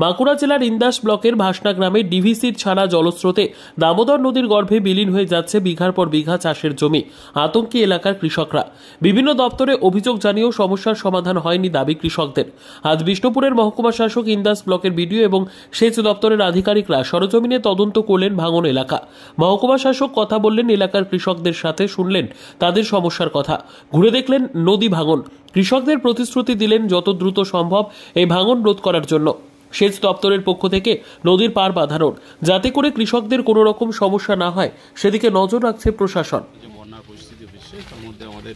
বাঁকুড়া জেলার ইন্দাস ব্লকের ভাসনা গ্রামে ডিভিসির ছাড়া জলস্রোতে দামোদর নদীর গর্ভে বিলীন হয়ে যাচ্ছে বিঘার পর বিঘা চাষের জমি। আতঙ্কে এলাকার কৃষকরা। বিভিন্ন দপ্তরে অভিযোগ জানিয়েও সমস্যার সমাধান হয়নি দাবি কৃষকদের। আজ বিষ্ণুপুরের মহকুমা শাসক, ইন্দাস ব্লকের বিডিও এবং সেচ দপ্তরের আধিকারিকরা সরজমিনে তদন্ত করলেন ভাঙন এলাকা। মহকুমা শাসক কথা বললেন এলাকার কৃষকদের সাথে, শুনলেন তাদের সমস্যার কথা, ঘুরে দেখলেন নদী ভাঙন। কৃষকদের প্রতিশ্রুতি দিলেন যত দ্রুত সম্ভব এই ভাঙন রোধ করার জন্য। সেচ দপ্তরের পক্ষ থেকে নদীর পার বাঁধানোর, যাতে করে কৃষকদের কোনো রকম সমস্যা না হয় সেদিকে নজর রাখছে প্রশাসন। বন্যার পরিস্থিতি হচ্ছে, তার মধ্যে আমাদের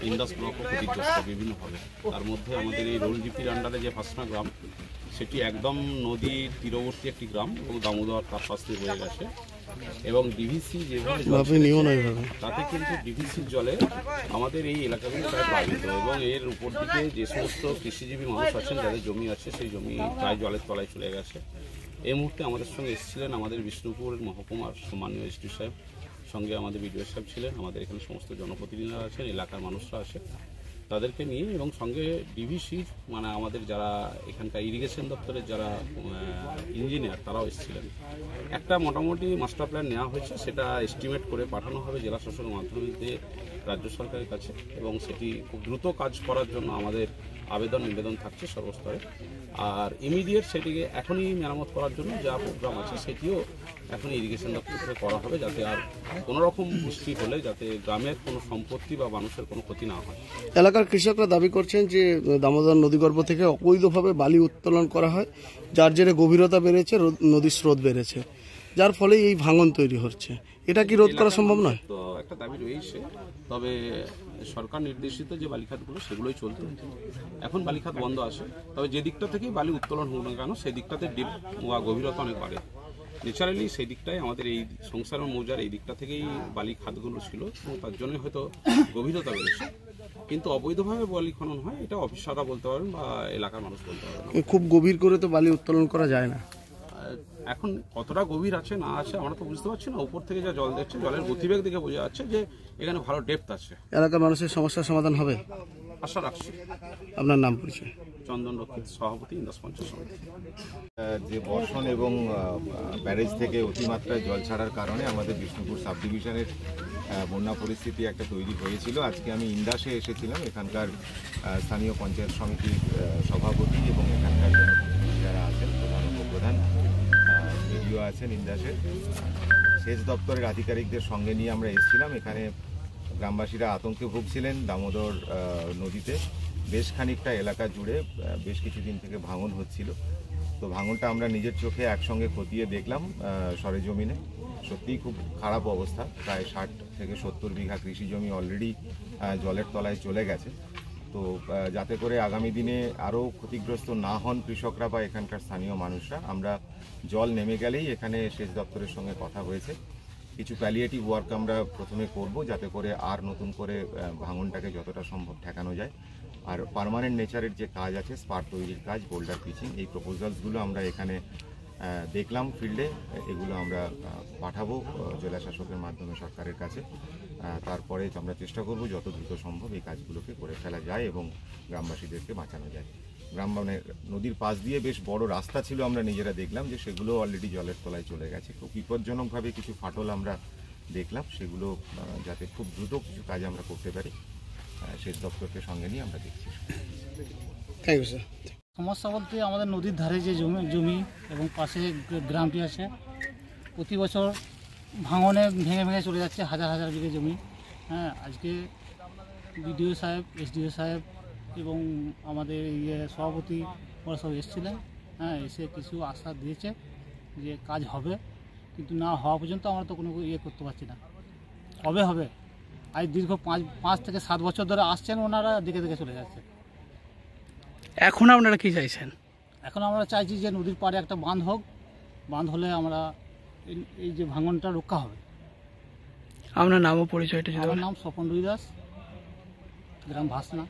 ইন্দাস ব্লকও ক্ষতিগ্রস্ত বিভিন্নভাবে। তার মধ্যে আমাদের এই রোল জিপির আন্ডারে যে ভাসনা গ্রাম, সেটি একদম নদীর তীরবর্তী একটি গ্রাম এবং দামোদর তার পাশ দিয়ে বয়ে গেছে। এবং ডিভিসি যেভাবে তাতে কিন্তু ডিভিসির জলে আমাদের এই এলাকাগুলো প্রায় প্লাবিত, এবং এর উপর দিকে যে সমস্ত কৃষিজীবী মানুষ আছেন, যাদের জমি আছে, সেই জমি প্রায় জলের তলায় চলে গেছে। এই মুহূর্তে আমাদের সঙ্গে এসেছিলেন আমাদের বিষ্ণুপুর মহকুমার সম্মানীয় এসডি সাহেব, সঙ্গে আমাদের বিডিও সাহেব ছিলেন, আমাদের এখানে সমস্ত জনপ্রতিনিধিরা আছেন, এলাকার মানুষরা আছে, তাদেরকে নিয়ে, এবং সঙ্গে ডিভিসির মানে আমাদের যারা এখানকার ইরিগেশন দপ্তরের যারা ইঞ্জিনিয়ার, তারাও এসেছিলেন। একটা মোটামুটি মাস্টার প্ল্যান নেওয়া হয়েছে, সেটা এস্টিমেট করে পাঠানো হবে জেলা শাসকের মাধ্যমে দিয়ে রাজ্য সরকারের কাছে, এবং সেটি খুব দ্রুত কাজ করার জন্য আমাদের আবেদন নিবেদন থাকছে সর্বস্তরে। আর ইমিডিয়েট সেটিকে এখনই মেরামত করার জন্য যা প্রোগ্রাম আছে, সেটিও এখনই ইরিগেশন দপ্তর থেকে করা হবে, যাতে আর কোনো রকম বৃষ্টি হলে যাতে গ্রামের কোনো সম্পত্তি বা মানুষের কোনো ক্ষতি না হয়। এলাকার কৃষকরা দাবি করছেন যে দামোদর নদীগর্ভ থেকে অবৈধভাবে বালি উত্তোলন করা হয়, যার জেরে গভীরতা বেড়েছে, নদীর স্রোত বেড়েছে, যার ফলে এই ভাঙন তৈরি হচ্ছে। এটা কি রোধ করা সম্ভব নয়? তো একটা দাবি রয়েছে, তবে সরকার নির্দেশিত যে বালিখাতগুলো সেগুলোই চলতে। এখন বালিখাত বন্ধ আছে, তবে যে দিকটা থেকেই বালি উত্তোলন হোক না কেন, সেই দিকটাতে ডিপ বা গভীরতা অনেক বাড়ে। ন্যাচারালি সেই দিকটায় আমাদের এই সংসার মৌজার এই দিকটা থেকেই বালি খাতগুলো ছিল, এবং তার জন্যই হয়তো গভীরতা বেড়েছে। কিন্তু অবৈধভাবে বালি খনন হয়, এটা অফিসাররা বলতে পারবেন বা এলাকার মানুষ বলতে পারবেন। খুব গভীর করে তো বালি উত্তোলন করা যায় না। এখন কতটা গভীর আছে না আছে আমরা তো বুঝতে পারছি না। উপর থেকে যা জল দেখছে, জলের গতিবেগ দেখে বোঝা যাচ্ছে যে এখানে ভালো ডেপথ আছে। এলাকার মানুষের সমস্যার সমাধান হবে আশা রাখছি। আপনার নাম পরিচয়? চন্দন রক্ষিত, সভাপতি, ইন্দাস পঞ্চায়েত সমিতি। যে বর্ষণ এবং ব্যারেজ থেকে অতিমাত্রায় জল ছাড়ার কারণে আমাদের বিষ্ণুপুর সাব ডিভিশনের বন্যা পরিস্থিতি একটা তৈরি হয়েছিল। আজকে আমি ইন্দাসে এসেছিলাম, এখানকার স্থানীয় পঞ্চায়েত সমিতির সভাপতি এবং এখানকার যারা আছেন প্রধান উপপ্রধান, বিডিও আছেন ইন্দাসের, সেচ দপ্তরের আধিকারিকদের সঙ্গে নিয়ে আমরা এসেছিলাম। এখানে গ্রামবাসীরা আতঙ্কে ভুগছিলেন। দামোদর নদীতে বেশ খানিকটা এলাকা জুড়ে বেশ কিছুদিন থেকে ভাঙন হচ্ছিল। তো ভাঙনটা আমরা নিজের চোখে একসঙ্গে খতিয়ে দেখলাম সরেজমিনে। সত্যিই খুব খারাপ অবস্থা। প্রায় 60 থেকে 70 বিঘা কৃষি জমি অলরেডি জলের তলায় চলে গেছে। তো যাতে করে আগামী দিনে আরও ক্ষতিগ্রস্ত না হন কৃষকরা বা এখানকার স্থানীয় মানুষরা, আমরা জল নেমে গেলেই এখানে সেচ দপ্তরের সঙ্গে কথা হয়েছে, কিছু প্যালিয়েটিভ ওয়ার্ক আমরা প্রথমে করব, যাতে করে আর নতুন করে ভাঙনটাকে যতটা সম্ভব ঠেকানো যায়। আর পার্মানেন্ট নেচারের যে কাজ আছে, স্পার তৈরির কাজ, বোল্ডার পিচিং, এই প্রপোজালসগুলো আমরা এখানে দেখলাম ফিল্ডে। এগুলো আমরা পাঠাবো জেলা শাসকের মাধ্যমে সরকারের কাছে। তারপরে আমরা চেষ্টা করব যত দ্রুত সম্ভব এই কাজগুলোকে করে ফেলা যায় এবং গ্রামবাসীদেরকে বাঁচানো যায়। মানে নদীর পাশ দিয়ে বেশ বড় রাস্তা ছিল, আমরা নিজেরা দেখলাম যে সেগুলো অলরেডি জলের তলায় চলে গেছে। খুব বিপজ্জনকভাবে কিছু ফাটল আমরা দেখলাম, সেগুলো যাতে খুব দ্রুত কিছু কাজ আমরা করতে পারি, সেচ দপ্তরকে সঙ্গে নিয়ে আমরা দেখছি। Thank you sir. সমস্যা বলতে আমাদের নদীর ধারে যে জমি এবং পাশে গ্রামটি আছে, প্রতি বছর ভাঙনে ভেঙে ভেঙে চলে যাচ্ছে হাজার হাজার বিঘে জমি। হ্যাঁ, আজকে বিডিও সাহেব, এসডিও সাহেব এবং আমাদের সভাপতি ওরা সব এসেছিলেন। হ্যাঁ, এসে কিছু আশা দিয়েছে যে কাজ হবে, কিন্তু না হওয়া পর্যন্ত আমরা তো কোনো করতে পারছি না। কবে হবে? আজ দীর্ঘ 5 থেকে 7 বছর ধরে আসছেন ওনারা, দেখে দেখে চলে যাচ্ছে। এখন আপনারা কি চাইছেন? এখন আমরা চাইছি যে নদীর পাড়ে একটা বাঁধ হোক, বাঁধ হলে আমরা এই যে ভাঙনটা রক্ষা হবে। আপনার নাম ও পরিচয়টা? আমার নাম স্বপন রুই দাস, গ্রাম ভাসনা।